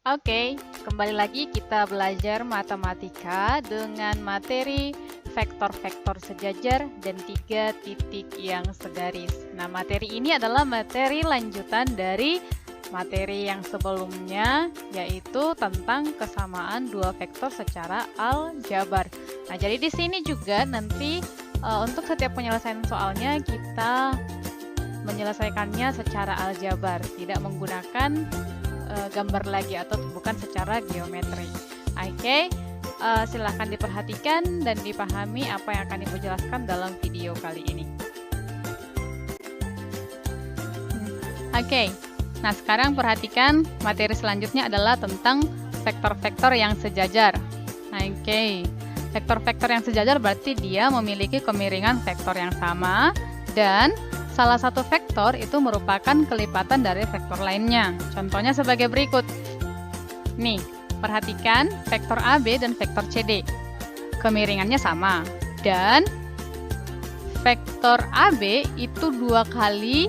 Oke, kembali lagi kita belajar matematika dengan materi vektor-vektor sejajar dan 3 titik yang segaris. Nah, materi ini adalah materi lanjutan dari materi yang sebelumnya, yaitu tentang kesamaan dua vektor secara aljabar. Nah, jadi di sini juga nanti untuk setiap penyelesaian soalnya kita menyelesaikannya secara aljabar, tidak menggunakan gambar lagi atau bukan secara geometri. Oke, silahkan diperhatikan dan dipahami apa yang akan Ibu jelaskan dalam video kali ini. Oke, nah sekarang perhatikan materi selanjutnya adalah tentang vektor-vektor yang sejajar. Oke, vektor-vektor yang sejajar berarti dia memiliki kemiringan vektor yang sama dan salah satu vektor itu merupakan kelipatan dari vektor lainnya. Contohnya sebagai berikut. Nih, perhatikan vektor AB dan vektor CD. Kemiringannya sama. Dan vektor AB itu 2 kali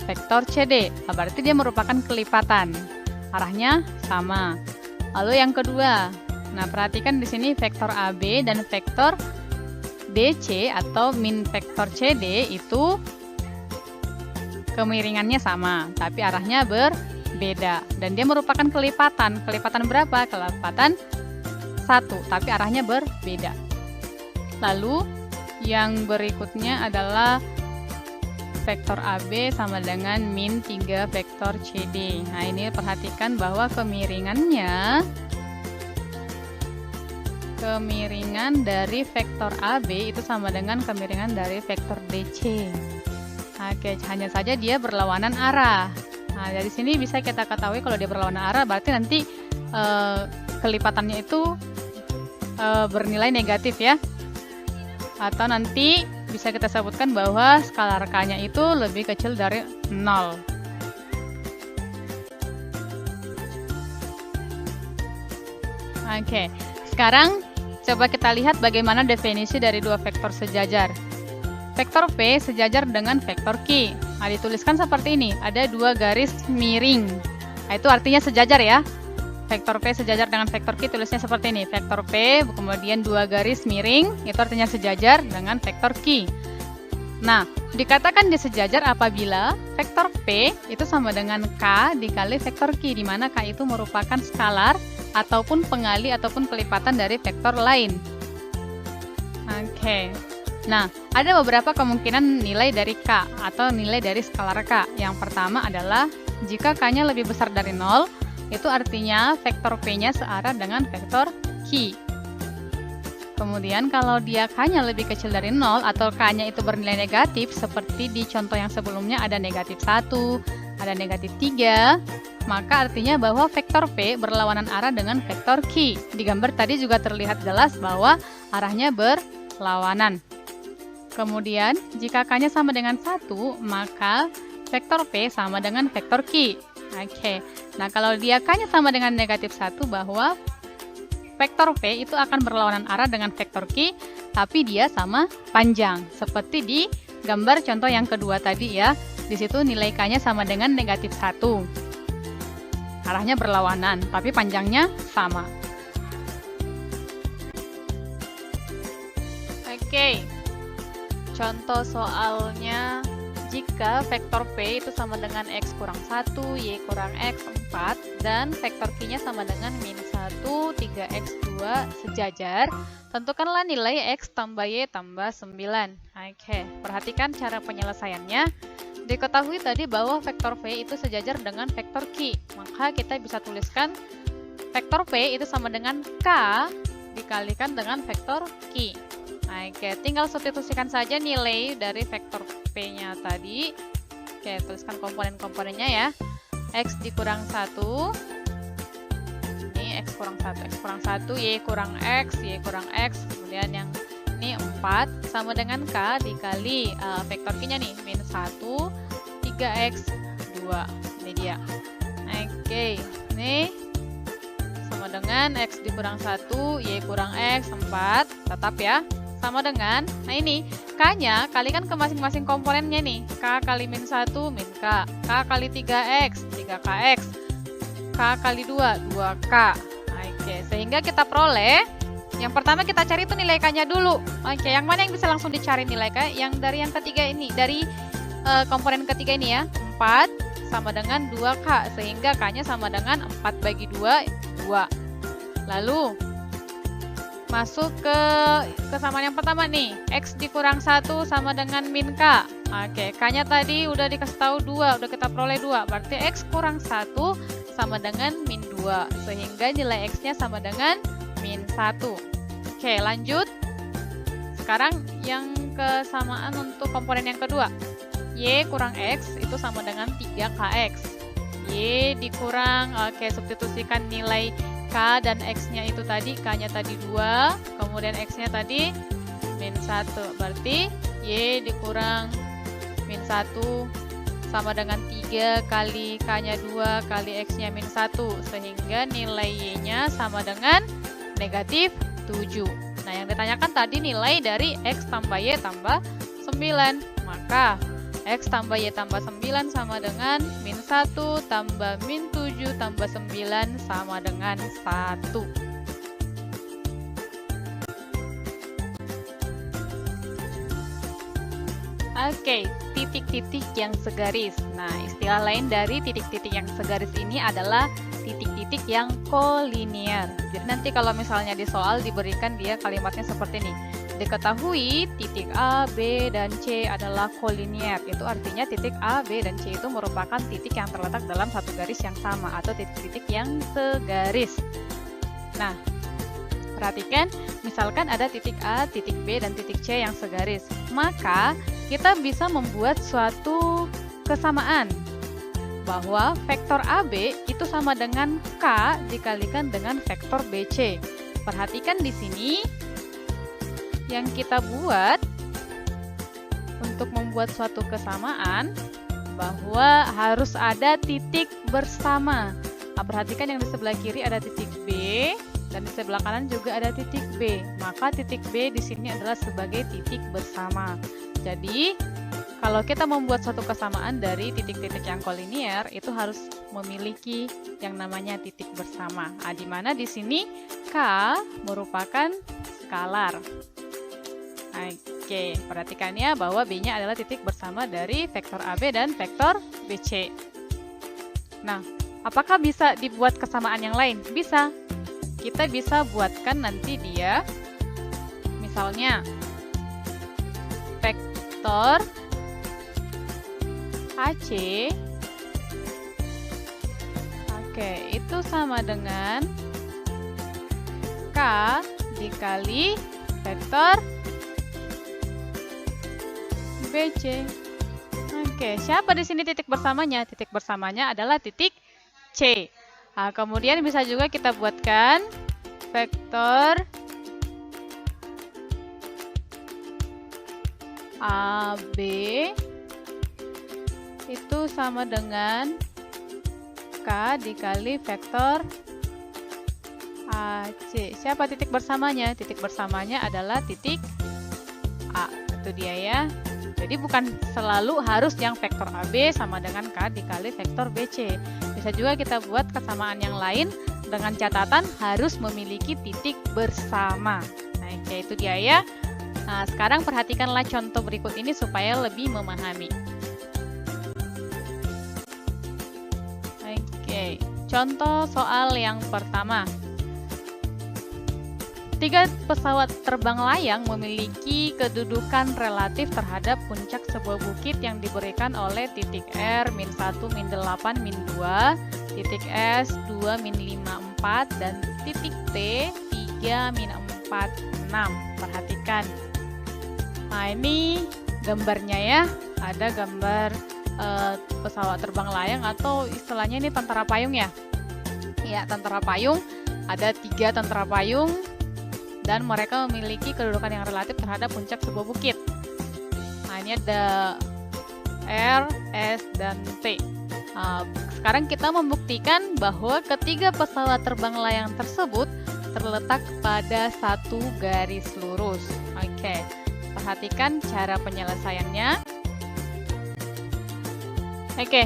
vektor CD. Berarti dia merupakan kelipatan. Arahnya sama. Lalu yang kedua. Nah, perhatikan di sini vektor AB dan vektor DC atau min vektor CD itu kemiringannya sama, tapi arahnya berbeda. Dan dia merupakan kelipatan. Kelipatan berapa? Kelipatan 1, tapi arahnya berbeda. Lalu, yang berikutnya adalah vektor AB sama dengan min 3 vektor CD. Nah, ini perhatikan bahwa kemiringan dari vektor AB itu sama dengan kemiringan dari vektor DC. Oke, hanya saja dia berlawanan arah. Nah, dari sini bisa kita ketahui kalau dia berlawanan arah, berarti nanti kelipatannya itu bernilai negatif ya. Atau nanti bisa kita sebutkan bahwa skalar K-nya itu lebih kecil dari 0. Oke, sekarang coba kita lihat bagaimana definisi dari dua vektor sejajar. Vektor P sejajar dengan vektor Q. Nah, dituliskan seperti ini, ada 2 garis miring. Nah, itu artinya sejajar ya. Vektor P sejajar dengan vektor Q, tulisnya seperti ini. Vektor P, kemudian 2 garis miring, itu artinya sejajar dengan vektor Q. Nah, dikatakan dia sejajar apabila vektor P itu sama dengan K dikali vektor Q, di mana K itu merupakan skalar ataupun pengali ataupun kelipatan dari vektor lain. Oke. Nah, ada beberapa kemungkinan nilai dari K atau nilai dari skalar K. Yang pertama adalah jika K-nya lebih besar dari 0, itu artinya vektor P-nya searah dengan vektor Q. Kemudian kalau dia K-nya lebih kecil dari 0 atau K-nya itu bernilai negatif, seperti di contoh yang sebelumnya ada negatif 1, ada negatif 3, maka artinya bahwa vektor P berlawanan arah dengan vektor Q. Di gambar tadi juga terlihat jelas bahwa arahnya berlawanan. Kemudian, jika K-nya sama dengan 1, maka vektor P sama dengan vektor Q. Oke, nah kalau dia K-nya sama dengan negatif 1, bahwa vektor P itu akan berlawanan arah dengan vektor Q, tapi dia sama panjang. Seperti di gambar contoh yang kedua tadi ya, di situ nilai K-nya sama dengan negatif 1. Arahnya berlawanan, tapi panjangnya sama. Oke. Contoh soalnya, jika vektor P itu sama dengan X kurang 1, Y kurang X 4, dan vektor Q-nya sama dengan min 1, 3X2 sejajar, tentukanlah nilai X tambah Y tambah 9. Oke, perhatikan cara penyelesaiannya. Diketahui tadi bahwa vektor P itu sejajar dengan vektor Q, maka kita bisa tuliskan vektor P itu sama dengan K dikalikan dengan vektor Q. Oke, tinggal substitusikan saja nilai dari vektor P-nya tadi. Oke, tuliskan komponen-komponennya ya. X dikurang 1. Ini X kurang 1, X kurang 1, Y kurang X, Y kurang X. Kemudian yang ini 4 sama dengan K dikali vektor Q-nya nih, min 1, 3X2. Ini dia. Oke, ini sama dengan X dikurang 1, Y kurang X, 4. Tetap ya. Sama dengan, nah ini, K-nya kalikan ke masing-masing komponennya nih. K kali min 1, min K. K kali 3X, 3KX. K kali 2, 2K. Oke, sehingga kita peroleh, yang pertama kita cari itu nilai K-nya dulu. Oke, yang mana yang bisa langsung dicari nilai K? Yang dari yang ketiga ini, dari komponen ketiga ini ya, 4 sama dengan 2K, sehingga K-nya sama dengan 4 bagi 2, 2. Lalu, masuk ke kesamaan yang pertama nih, X dikurang 1 sama dengan min K. Oke, K-nya tadi udah dikasih tahu 2, udah kita peroleh 2, berarti X kurang 1 sama dengan min 2, sehingga nilai X-nya sama dengan min 1. Oke, lanjut. Sekarang yang kesamaan untuk komponen yang kedua. Y kurang X itu sama dengan 3KX. Y dikurang, oke, substitusikan nilai K dan X-nya itu tadi, K-nya tadi 2, kemudian X-nya tadi min 1. Berarti Y dikurang min 1 sama dengan 3 kali K-nya 2 kali X-nya min 1. Sehingga nilai Y-nya sama dengan negatif 7. Nah, yang ditanyakan tadi nilai dari X tambah Y tambah 9. Maka X tambah Y tambah 9 sama dengan min 1 tambah min 7 tambah 9 sama dengan 1. Oke, titik-titik yang segaris. Nah, istilah lain dari titik-titik yang segaris ini adalah titik-titik yang kolinier. Jadi nanti kalau misalnya di soal diberikan dia kalimatnya seperti ini. Diketahui titik A, B, dan C adalah kolinier. Itu artinya titik A, B, dan C itu merupakan titik yang terletak dalam satu garis yang sama atau titik-titik yang segaris. Nah, perhatikan, misalkan ada titik A, titik B, dan titik C yang segaris. Maka, kita bisa membuat suatu kesamaan bahwa vektor AB itu sama dengan K dikalikan dengan vektor BC. Perhatikan di sini, yang kita buat untuk membuat suatu kesamaan bahwa harus ada titik bersama. Nah, perhatikan yang di sebelah kiri ada titik B dan di sebelah kanan juga ada titik B. Maka titik B di sini adalah sebagai titik bersama. Jadi, kalau kita membuat suatu kesamaan dari titik-titik yang kolinier, itu harus memiliki yang namanya titik bersama. Nah, di mana di sini K merupakan skalar. Oke, perhatikan ya bahwa B-nya adalah titik bersama dari vektor AB dan vektor BC. Nah, apakah bisa dibuat kesamaan yang lain? Bisa. Kita bisa buatkan nanti dia, misalnya, vektor AC, oke, itu sama dengan K dikali vektor BC. Oke, siapa di sini titik bersamanya? Titik bersamanya adalah titik C. Nah, kemudian bisa juga kita buatkan vektor AB itu sama dengan K dikali vektor AC. Siapa titik bersamanya? Titik bersamanya adalah titik A. Itu dia ya. Jadi bukan selalu harus yang vektor AB sama dengan K dikali vektor BC. Bisa juga kita buat kesamaan yang lain dengan catatan harus memiliki titik bersama. Nah, kayak itu dia ya. Nah, sekarang perhatikanlah contoh berikut ini supaya lebih memahami. Oke, contoh soal yang pertama. 3 pesawat terbang layang memiliki kedudukan relatif terhadap puncak sebuah bukit yang diberikan oleh titik R, min 1, min 8, min 2, titik S, 2, min 5, 4, dan titik T, 3, min 4, 6. Perhatikan. Nah, ini gambarnya ya. Ada gambar pesawat terbang layang atau istilahnya ini tentara payung ya. Ya, tentara payung. Ada 3 tentara payung. Dan mereka memiliki kedudukan yang relatif terhadap puncak sebuah bukit. Nah, ini ada R, S, dan T. Sekarang kita membuktikan bahwa ketiga pesawat terbang layang tersebut terletak pada satu garis lurus. Oke, perhatikan cara penyelesaiannya. Oke,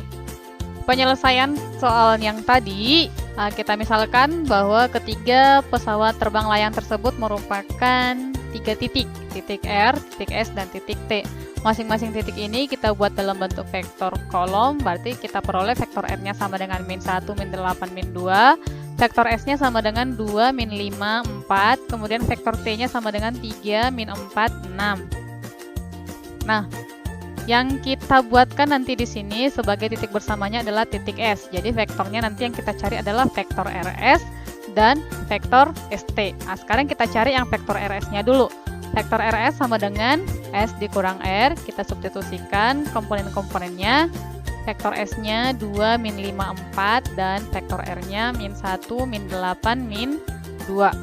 penyelesaian soal yang tadi Kita misalkan bahwa ketiga pesawat terbang layang tersebut merupakan 3 titik, titik R, titik S, dan titik T. Masing-masing titik ini kita buat dalam bentuk vektor kolom, berarti kita peroleh vektor R-nya sama dengan min 1, min 8, min 2. Vektor S-nya sama dengan 2, min 5, 4. Kemudian vektor T-nya sama dengan 3, min 4, 6. Nah, yang kita buatkan nanti di sini sebagai titik bersamanya adalah titik S. Jadi vektornya nanti yang kita cari adalah vektor RS dan vektor ST. Nah, sekarang kita cari yang vektor RS-nya dulu. Vektor RS sama dengan S dikurang R, kita substitusikan komponen-komponennya. Vektor S-nya 2, min 5, 4, dan vektor R-nya min 1, min 8, min 2.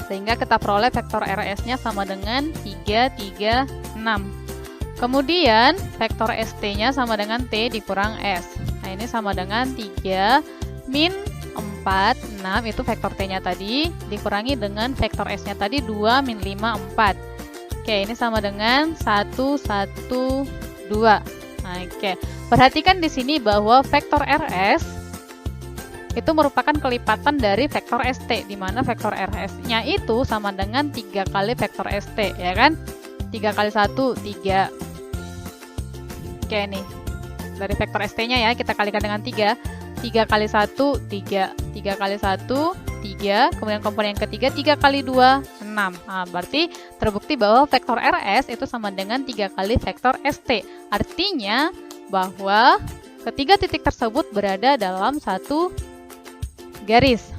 Sehingga kita peroleh vektor RS-nya sama dengan 3, 3, 6. Kemudian vektor ST-nya sama dengan T dikurang S. Nah, ini sama dengan 3, min 4, 6, itu vektor T-nya tadi, dikurangi dengan vektor S-nya tadi 2, min 5, 4. Oke, ini sama dengan 1, 1, 2. Oke, perhatikan di sini bahwa vektor RS itu merupakan kelipatan dari vektor ST, di mana vektor RS-nya itu sama dengan 3 kali vektor ST, ya kan? 3 kali 1, 3. Oke, nih. Dari vektor ST-nya ya, kita kalikan dengan 3. 3 kali 1, 3. 3 kali 1, 3. Kemudian komponen yang ketiga, 3 kali 2, 6. Nah, berarti terbukti bahwa vektor RS itu sama dengan 3 kali vektor ST. Artinya bahwa ketiga titik tersebut berada dalam satu garis.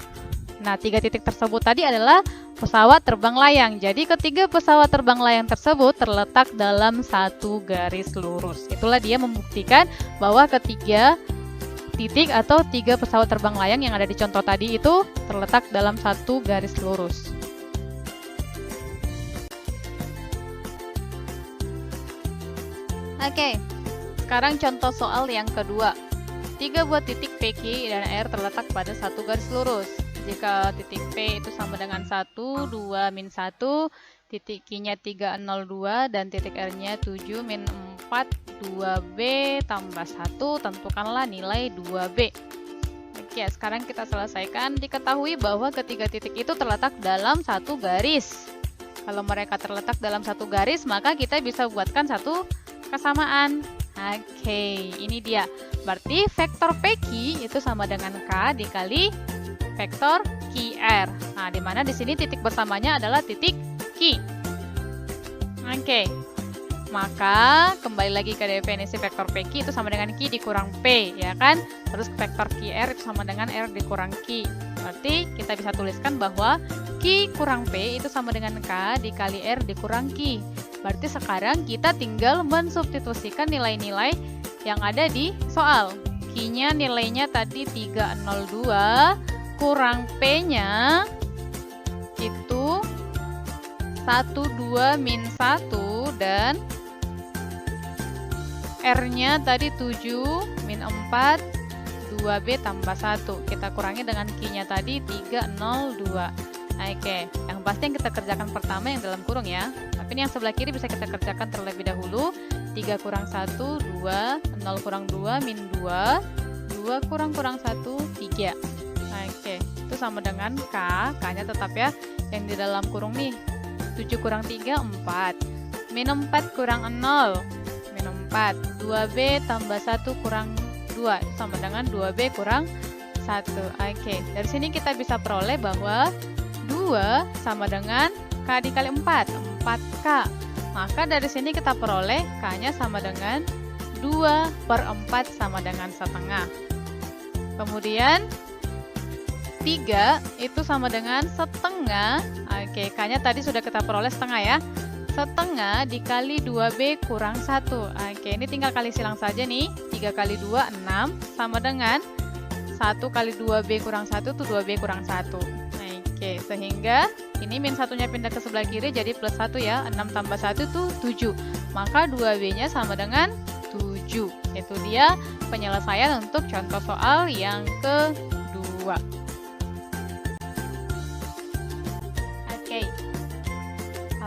Nah, 3 titik tersebut tadi adalah pesawat terbang layang. Jadi ketiga pesawat terbang layang tersebut terletak dalam satu garis lurus. Itulah dia membuktikan bahwa ketiga titik atau 3 pesawat terbang layang yang ada di contoh tadi itu terletak dalam satu garis lurus. Oke, sekarang contoh soal yang kedua. 3 buah titik PQ dan R terletak pada satu garis lurus. Jika titik P itu sama dengan 1, 2, min 1, titik Q-nya 3, 0, 2, dan titik R-nya 7, min 4, 2B tambah 1, tentukanlah nilai 2B. Oke, sekarang kita selesaikan. Diketahui bahwa ketiga titik itu terletak dalam satu garis. Kalau mereka terletak dalam satu garis, maka kita bisa buatkan satu kesamaan. Oke, ini dia. Berarti vektor PQ itu sama dengan K dikali vektor QR. Nah, di mana di sini titik bersamanya adalah titik Q. Oke. Maka kembali lagi ke definisi vektor PQ itu sama dengan Q dikurang P, ya kan? Terus vektor QR itu sama dengan R dikurang Q. Berarti kita bisa tuliskan bahwa Q kurang P itu sama dengan K dikali R dikurang Q. Berarti sekarang kita tinggal mensubstitusikan nilai-nilai yang ada di soal. Q-nya nilainya tadi 302, kurang P-nya itu 12 min 1, dan R-nya tadi 7, min 4, 2B tambah 1. Kita kurangi dengan Q-nya tadi 302. Oke, yang pasti yang kita kerjakan pertama yang dalam kurung ya. Tapi ini yang sebelah kiri bisa kita kerjakan terlebih dahulu. 3 kurang 1, 2, 0 kurang 2, min 2, 2 kurang 1, 3. Oke, itu sama dengan K, K-nya tetap ya, yang di dalam kurung nih. 7 kurang 3, 4. Min 4 kurang 0, min 4. 2B tambah 1 kurang 2, sama dengan 2B kurang 1. Oke, dari sini kita bisa peroleh bahwa 2 sama dengan K dikali 4, 4K. Maka dari sini kita peroleh K-nya sama dengan 2/4 sama dengan setengah. Kemudian 3 itu sama dengan setengah. Oke, K-nya tadi sudah kita peroleh setengah ya. Setengah dikali 2B kurang 1. Oke, ini tinggal kali silang saja nih. 3 kali 2, 6. Sama dengan 1 kali 2B kurang 1 itu 2B kurang 1. Oke, sehingga ini min 1-nya pindah ke sebelah kiri jadi plus 1 ya. 6 tambah 1 itu 7. Maka 2B-nya sama dengan 7. Itu dia penyelesaian untuk contoh soal yang kedua. Oke.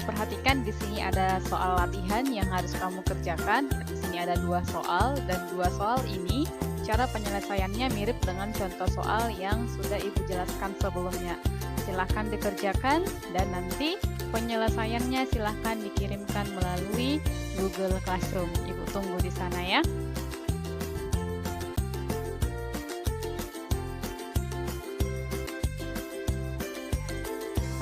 Perhatikan di sini ada soal latihan yang harus kamu kerjakan. Di sini ada 2 soal, dan 2 soal ini cara penyelesaiannya mirip dengan contoh soal yang sudah Ibu jelaskan sebelumnya. Silahkan dikerjakan dan nanti penyelesaiannya silahkan dikirimkan melalui Google Classroom. Ibu tunggu di sana ya.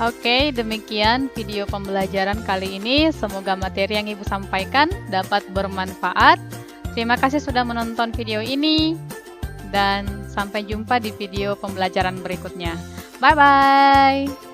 Oke, demikian video pembelajaran kali ini. Semoga materi yang Ibu sampaikan dapat bermanfaat. Terima kasih sudah menonton video ini, dan sampai jumpa di video pembelajaran berikutnya. Bye-bye!